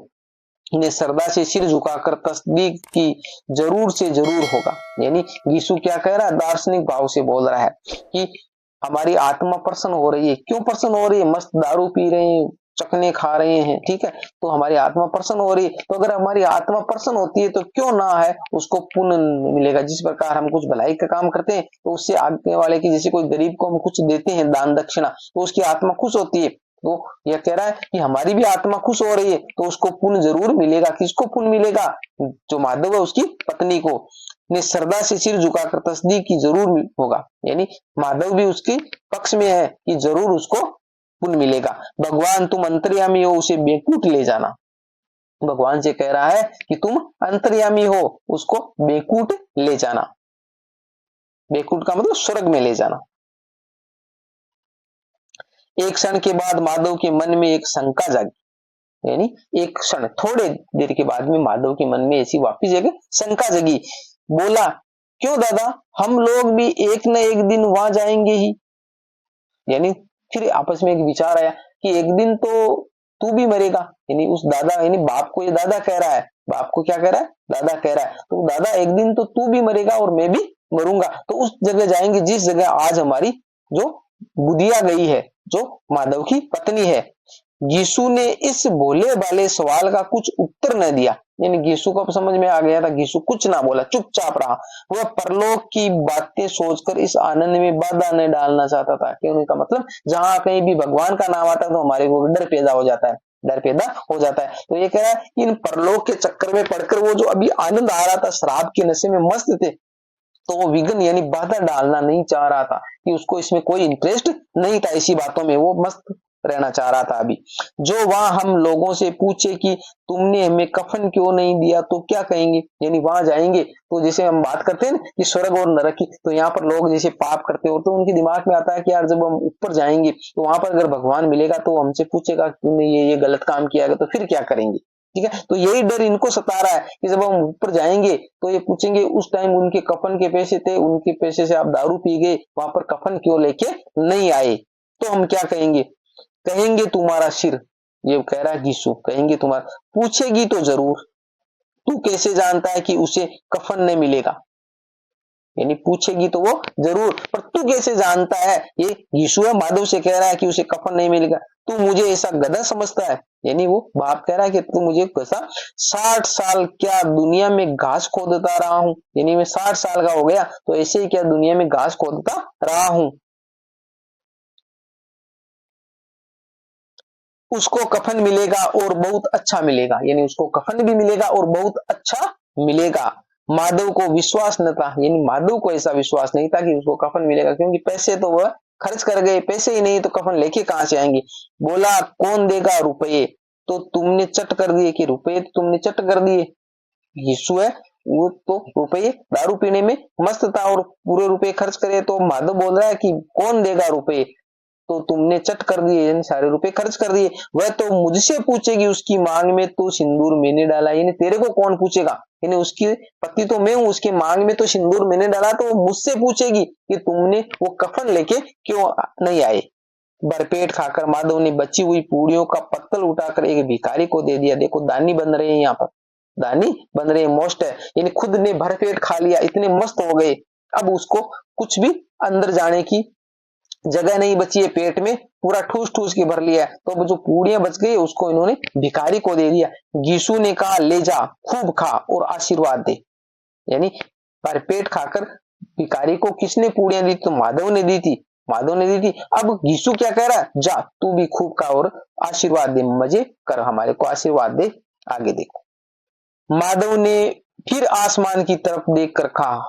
ने श्रद्धा से सिर झुकाकर तस्दीक की, जरूर से जरूर होगा। यानी यीशु क्या कह रहा है, दार्शनिक भाव से बोल रहा है कि हमारी आत्मा प्रसन्न हो रही है। क्यों प्रसन्न हो रही है, मस्त दारू पी रहे हैं, चकने खा रहे हैं, ठीक है, तो हमारी आत्मा प्रसन्न हो रही है। तो अगर हमारी आत्मा प्रसन्न होती है तो क्यों ना है उसको पुण्य मिलेगा। जिस प्रकार हम कुछ भलाई का काम करते हैं तो उससे आगे वाले की, जैसे कोई गरीब को हम कुछ देते हैं दान दक्षिणा, तो उसकी आत्मा खुश होती है। तो यह कह रहा है कि हमारी भी आत्मा खुश हो रही है, तो उसको पुण्य जरूर मिलेगा। किसको पुण्य मिलेगा, जो माधव है उसकी पत्नी को। ने श्रद्धा से सिर झुकाकर तस्दीक की, जरूर होगा। यानी माधव भी उसके पक्ष में है कि जरूर उसको पुण्य मिलेगा। भगवान तुम अंतर्यामी हो, उसे बेकूट ले जाना। भगवान से कह रहा है कि तुम अंतर्यामी हो, उसको बेकूट ले जाना। बेकूट का मतलब स्वर्ग में ले जाना। एक क्षण के बाद माधव के मन में एक शंका जागी। यानी एक क्षण, थोड़े देर के बाद में माधव के मन में ऐसी वापिस एक शंका जगी। बोला, क्यों दादा, हम लोग भी एक न एक दिन वहां जाएंगे ही। यानी फिर आपस में एक विचार आया कि एक दिन तो तू भी मरेगा, यानी उस दादा यानी बाप को ये दादा कह रहा है, बाप को क्या कह रहा है, दादा कह रहा है, तो दादा एक दिन तो तू भी मरेगा और मैं भी मरूंगा, तो उस जगह जाएंगे जिस जगह आज हमारी जो बुधिया गई है, जो माधव की पत्नी है। यीशु ने इस भोले भाले सवाल का कुछ उत्तर न दिया, यानी यीशु को अब समझ में आ गया था, यीशु कुछ ना बोला, चुपचाप रहा। वह परलोक की बातें सोचकर इस आनंद में बाधा न डालना चाहता था, कि उनका मतलब जहां कहीं भी भगवान का नाम आता है तो हमारे को डर पैदा हो जाता है, डर पैदा हो जाता है। तो ये कह रहा है इन परलोक के चक्कर में पड़कर वो जो अभी आनंद आ रहा था, शराब के नशे में मस्त थे, तो वो विघ्न यानी बाधा डालना नहीं चाह रहा था, कि उसको इसमें कोई इंटरेस्ट नहीं था, इसी बातों में वो मस्त रहना चाह रहा था। अभी जो वहां हम लोगों से पूछे कि तुमने हमें कफन क्यों नहीं दिया तो क्या कहेंगे, यानी वहां जाएंगे तो जैसे हम बात करते हैं ना कि स्वर्ग और नरक की, तो यहाँ पर लोग जैसे पाप करते हो तो उनके दिमाग में आता है कि यार जब हम ऊपर जाएंगे तो वहां पर अगर भगवान मिलेगा तो हमसे पूछेगा तुमने ये गलत काम किया है तो फिर क्या करेंगे। ठीक है, तो यही डर इनको सता रहा है कि जब हम ऊपर जाएंगे तो ये पूछेंगे उस टाइम उनके कफन के पैसे थे, उनके पैसे से आप दारू पी गए, वहां पर कफन क्यों लेके नहीं आए, तो हम क्या कहेंगे, कहेंगे तुम्हारा सिर, ये कह रहा है यीशु, कहेंगे तुम्हारा, पूछेगी तो जरूर, तू कैसे जानता है कि उसे कफन नहीं मिलेगा, यानी पूछेगी तो वो जरूर, पर तू कैसे जानता है, ये यीशु है माधव से कह रहा है कि उसे कफन नहीं मिलेगा, तू मुझे ऐसा गधा समझता है, यानी वो बाप कह रहा है कि तू मुझे कैसा, 60 साल क्या दुनिया में घास खोदता रहा हूं, यानी मैं 60 साल का हो गया तो ऐसे ही क्या दुनिया में घास खोदता रहा हूं, उसको कफन मिलेगा और बहुत अच्छा मिलेगा, यानी उसको कफन भी मिलेगा और बहुत अच्छा मिलेगा। माधव को विश्वास न था, यानी माधव को ऐसा विश्वास नहीं था कि उसको कफन मिलेगा, क्योंकि पैसे तो वह खर्च कर गए, पैसे ही नहीं तो कफन लेके कहां से आएंगे। बोला कौन देगा रुपये, तो तुमने चट कर दिए, कि रुपये तो तुमने चट कर दिए, यीशु है वो तो रुपये दारू पीने में मस्त था और पूरे रुपए खर्च करे, तो माधव बोल रहा है कि कौन देगा रुपये, तो तुमने चट कर दिए, यानी सारे रुपए खर्च कर दिए। वह तो मुझसे पूछेगी, उसकी मांग में तो सिंदूर मैंने डाला, यानी तेरे को कौन पूछेगा, यानी उसकी पति तो मैं हूं, उसकी मांग में तो सिंदूर मैंने डाला, तो वो मुझसे पूछेगी कि तुमने वो कफन लेके क्यों नहीं आए। भरपेट खाकर माधव ने बची हुई पूड़ियों का पत्तल उठाकर एक भिखारी को दे दिया, देखो दानी बन रहे हैं यहाँ पर, दानी बन रहे हैं, मोस्ट है, यानी खुद ने भरपेट खा लिया, इतने मस्त हो गए, अब उसको कुछ भी अंदर जाने की जगह नहीं बची है, पेट में पूरा ठूस ठूस के भर लिया है, तो जो पूड़ियां बच गई उसको इन्होंने भिखारी को दे दिया। यीशु ने कहा ले जा, खूब खा और आशीर्वाद दे, यानी भरपेट खाकर भिखारी को किसने पूड़ियां दी, तो माधव ने दी थी, माधव ने दी थी। अब यीशु क्या कह रहा है, जा तू भी खूब खा और आशीर्वाद दे, मजे कर, हमारे को आशीर्वाद दे। आगे देखो, माधव ने फिर आसमान की तरफ देखकर कहा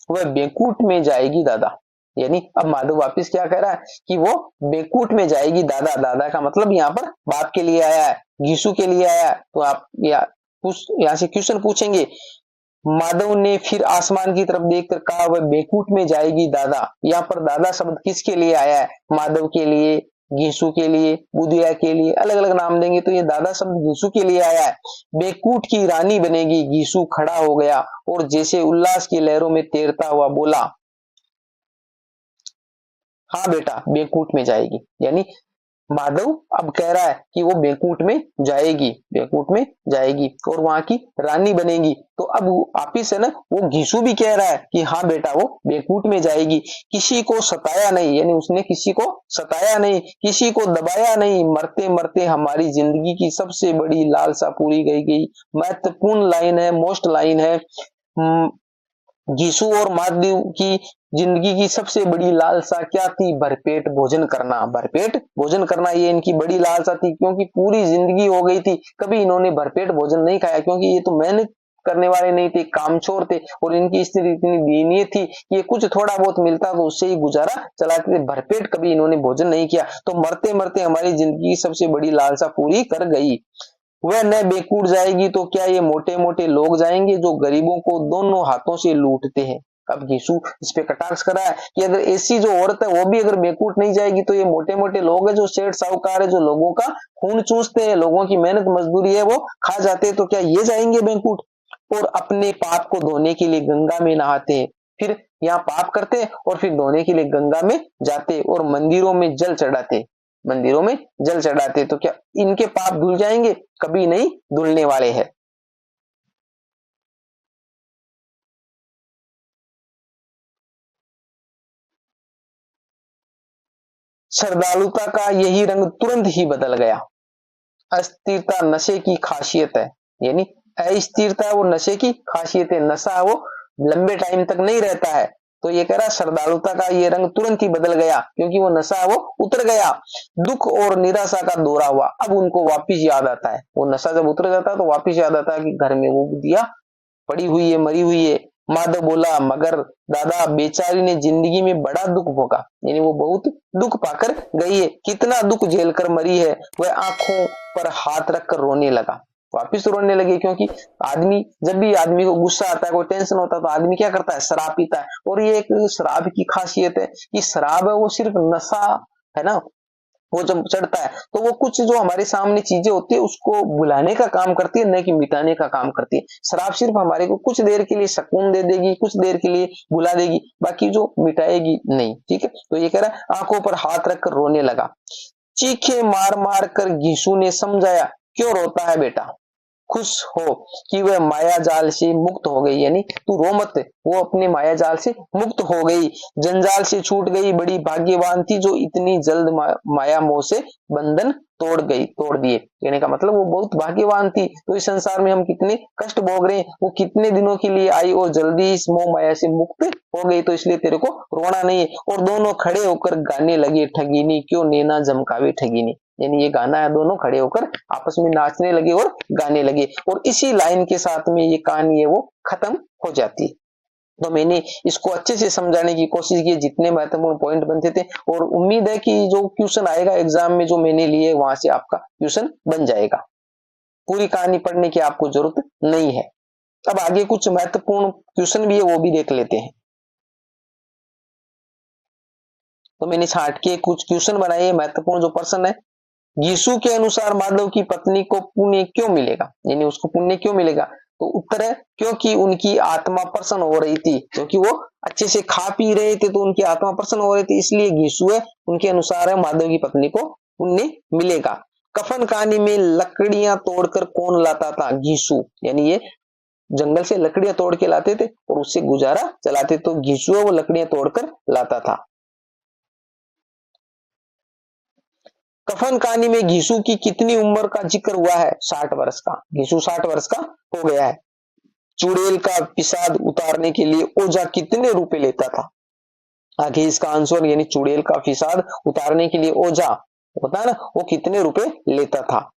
वह बेकूट में जाएगी दादा, यानी अब माधव वापिस क्या कह रहा है कि वो बेकूट में जाएगी दादा, दादा का मतलब यहाँ पर बाप के लिए आया है, यीशु के लिए आया है, तो आप यहाँ से क्वेश्चन पूछेंगे। माधव ने फिर आसमान की तरफ देखकर कहा वह बेकूट में जाएगी दादा, यहाँ पर दादा शब्द किसके लिए आया है, माधव के लिए, यीशु के लिए, बुधिया के लिए, अलग अलग नाम देंगे, तो ये दादा शब्द यीशु के लिए आया है। बेकूट की रानी बनेगी, यीशु खड़ा हो गया और जैसे उल्लास की लहरों में तैरता हुआ बोला हाँ बेटा बेकूट में जाएगी, यानी माधव अब कह रहा है कि वो बेकूट में जाएगी, बेकूट में जाएगी और वहां की रानी बनेगी, तो अब वापिस है ना वो यीशु भी कह रहा है कि हाँ बेटा वो बेकूट में जाएगी। किसी को सताया नहीं, यानी उसने किसी को सताया नहीं, किसी को दबाया नहीं, मरते मरते हमारी जिंदगी की सबसे बड़ी लालसा पूरी गई। महत्वपूर्ण लाइन है, मोस्ट लाइन है, यीशु और माधव की जिंदगी की सबसे बड़ी लालसा क्या थी, भरपेट भोजन करना, भरपेट भोजन करना, ये इनकी बड़ी लालसा थी, क्योंकि पूरी जिंदगी हो गई थी कभी इन्होंने भरपेट भोजन नहीं खाया, क्योंकि ये तो मेहनत करने वाले नहीं थे, कामचोर थे और इनकी स्थिति इतनी दयनीय थी कि ये कुछ थोड़ा बहुत मिलता तो उससे ही गुजारा चलाते थे, भरपेट कभी इन्होंने भोजन नहीं किया, तो मरते मरते हमारी जिंदगी की सबसे बड़ी लालसा पूरी कर गई। वह न बेकूट जाएगी तो क्या ये मोटे मोटे लोग जाएंगे जो गरीबों को दोनों हाथों से लूटते हैं। अब यीशु इस पे कटाक्ष कर रहा है कि अगर ऐसी जो औरत है वो भी अगर बेकूट नहीं जाएगी तो ये मोटे मोटे लोग हैं जो सेठ साहूकार है, जो लोगों का खून चूसते हैं, लोगों की मेहनत मजदूरी है वो खा जाते हैं, तो क्या ये जाएंगे बेकूट। और अपने पाप को धोने के लिए गंगा में नहाते हैं, फिर यहाँ पाप करते और फिर धोने के लिए गंगा में जाते और मंदिरों में जल चढ़ाते, मंदिरों में जल चढ़ाते। तो क्या इनके पाप धुल जाएंगे? कभी नहीं धुलने वाले हैं। श्रद्धालुता का यही रंग तुरंत ही बदल गया। अस्थिरता नशे की खासियत है, यानी अस्थिरता वो नशे की खासियत है, नशा वो लंबे टाइम तक नहीं रहता है। तो ये कह रहा श्रद्धालुता का ये रंग तुरंत ही बदल गया, क्योंकि वो नशा वो उतर गया। दुख और निराशा का दौरा हुआ, अब उनको वापिस याद आता है। वो नशा जब उतर जाता है तो वापिस याद आता है कि घर में वो दिया पड़ी हुई है, मरी हुई है। माधव बोला, मगर दादा बेचारी ने जिंदगी में बड़ा दुख भोगा, यानी वो बहुत दुख पाकर गई है, कितना दुख झेलकर मरी है। वह आंखों पर हाथ रखकर रोने लगा, वापिस रोने लगे। क्योंकि आदमी, जब भी आदमी को गुस्सा आता है, कोई टेंशन होता है, तो आदमी क्या करता है? शराब पीता है। और ये एक शराब की खासियत है कि शराब है वो सिर्फ नशा है ना, वो जब चढ़ता है तो वो कुछ जो हमारे सामने चीजें होती है उसको भुलाने का काम करती है, न कि मिटाने का काम करती है। शराब सिर्फ हमारे को कुछ देर के लिए सुकून दे देगी, कुछ देर के लिए भुला देगी, बाकी जो मिटाएगी नहीं। ठीक है, तो ये कह रहा है आंखों पर हाथ रखकर रोने लगा। चीखे मार मार कर घीसू ने समझाया, क्यों रोता है बेटा, खुश हो कि वह माया जाल से मुक्त हो गई, यानी तू रो मत, वो अपने माया जाल से मुक्त हो गई, जंजाल से छूट गई, बड़ी भाग्यवान थी जो इतनी जल्द माया मोह से बंधन तोड़ दिए। कहने का मतलब वो बहुत भाग्यवान थी। तो इस संसार में हम कितने कष्ट भोग रहे हैं, वो कितने दिनों के लिए आई और जल्दी इस मोह माया से मुक्त हो गई, तो इसलिए तेरे को रोना नहीं है। और दोनों खड़े होकर गाने लगे, ठगीनी क्यों नैना झमकावे ठगीनी, यानी ये गाना है, दोनों खड़े होकर आपस में नाचने लगे और गाने लगे। और इसी लाइन के साथ में ये कहानी है वो खत्म हो जाती है। तो मैंने इसको अच्छे से समझाने की कोशिश की, जितने महत्वपूर्ण पॉइंट बनते थे, और उम्मीद है कि जो क्वेश्चन आएगा एग्जाम में जो मैंने लिए वहां से आपका क्वेश्चन बन जाएगा। पूरी कहानी पढ़ने की आपको जरूरत नहीं है। अब आगे कुछ महत्वपूर्ण क्वेश्चन भी है, वो भी देख लेते हैं। तो मैंने छांट के कुछ क्वेश्चन बनाए, महत्वपूर्ण जो प्रश्न है। यीशु के अनुसार माधव की पत्नी को पुण्य क्यों मिलेगा, यानी उसको पुण्य क्यों मिलेगा? तो उत्तर है क्योंकि उनकी आत्मा प्रसन्न हो रही थी, क्योंकि वो अच्छे से खा पी रहे थे तो उनकी आत्मा प्रसन्न हो रही थी, इसलिए यीशु है उनके अनुसार है माधव की पत्नी को पुण्य मिलेगा। कफन कहानी में लकड़ियां तोड़कर कौन लाता था? यीशु, यानी ये जंगल से लकड़ियां तोड़ के लाते थे और उससे गुजारा चलाते, तो यीशु है वो लकड़ियां तोड़कर लाता था। कफन कहानी में घीसू की कितनी उम्र का जिक्र हुआ है? 60 वर्ष का। घीसू 60 वर्ष का हो गया है। चुड़ैल का पिसाद उतारने के लिए ओझा कितने रुपए लेता था? आगे इसका आंसर, यानी चुड़ैल का पिसाद उतारने के लिए ओझा होता है ना, वो कितने रुपए लेता था?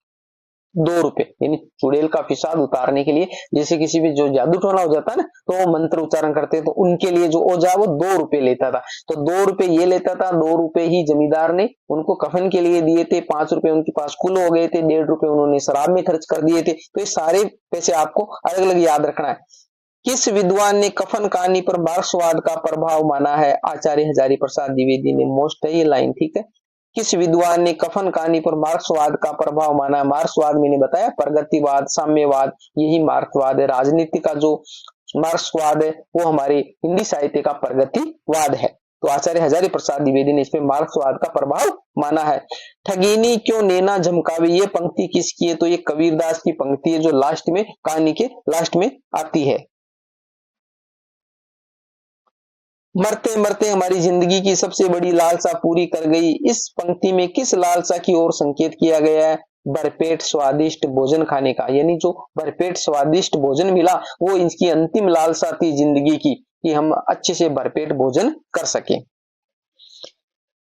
2 रुपए, यानी चुड़ैल का पिसाद उतारने के लिए, जैसे किसी भी जो जादू टोना हो जाता है ना, तो वो मंत्र उच्चारण करते हैं, तो उनके लिए जो ओझा वो 2 रुपए लेता था। तो 2 रुपए ये लेता था, 2 रुपए ही जमींदार ने उनको कफन के लिए दिए थे, 5 रुपए उनके पास कुल हो गए थे, 1.5 रुपए उन्होंने शराब में खर्च कर दिए थे। तो ये सारे पैसे आपको अलग अलग याद रखना है। किस विद्वान ने कफन कहानी पर मार्क्सवाद का प्रभाव माना है? आचार्य हजारी प्रसाद द्विवेदी ने। मोस्ट है ये लाइन, ठीक है। किस विद्वान ने कफन कहानी पर मार्क्सवाद का प्रभाव माना? मार्क्सवाद मैंने बताया प्रगतिवाद, साम्यवाद, यही मार्क्सवाद है। राजनीति का जो मार्क्सवाद है वो हमारे हिंदी साहित्य का प्रगतिवाद है। तो आचार्य हजारी प्रसाद द्विवेदी ने इस पे मार्क्सवाद का प्रभाव माना है। ठगीनी क्यों नैना झमकावे, ये पंक्ति किसकी है? तो ये कबीरदास की पंक्ति है, जो लास्ट में, कहानी के लास्ट में आती है। मरते मरते हमारी जिंदगी की सबसे बड़ी लालसा पूरी कर गई, इस पंक्ति में किस लालसा की ओर संकेत किया गया है? भरपेट स्वादिष्ट भोजन खाने का, यानी जो भरपेट स्वादिष्ट भोजन मिला वो इसकी अंतिम लालसा थी जिंदगी की, कि हम अच्छे से भरपेट भोजन कर सके।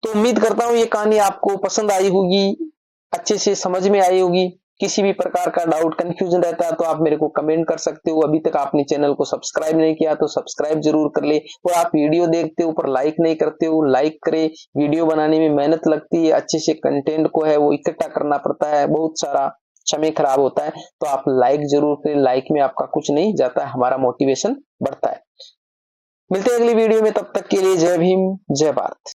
तो उम्मीद करता हूं ये कहानी आपको पसंद आई होगी, अच्छे से समझ में आई होगी। किसी भी प्रकार का डाउट, कंफ्यूजन रहता है तो आप मेरे को कमेंट कर सकते हो। अभी तक आपने चैनल को सब्सक्राइब नहीं किया तो सब्सक्राइब जरूर कर ले। और आप वीडियो देखते हो पर लाइक नहीं करते हो, लाइक करें। वीडियो बनाने में मेहनत लगती है, अच्छे से कंटेंट को है वो इकट्ठा करना पड़ता है, बहुत सारा समय खराब होता है, तो आप लाइक जरूर करें। लाइक में आपका कुछ नहीं जाता है, हमारा मोटिवेशन बढ़ता है। मिलते हैं अगली वीडियो में, तब तक के लिए जय भीम, जय भारत।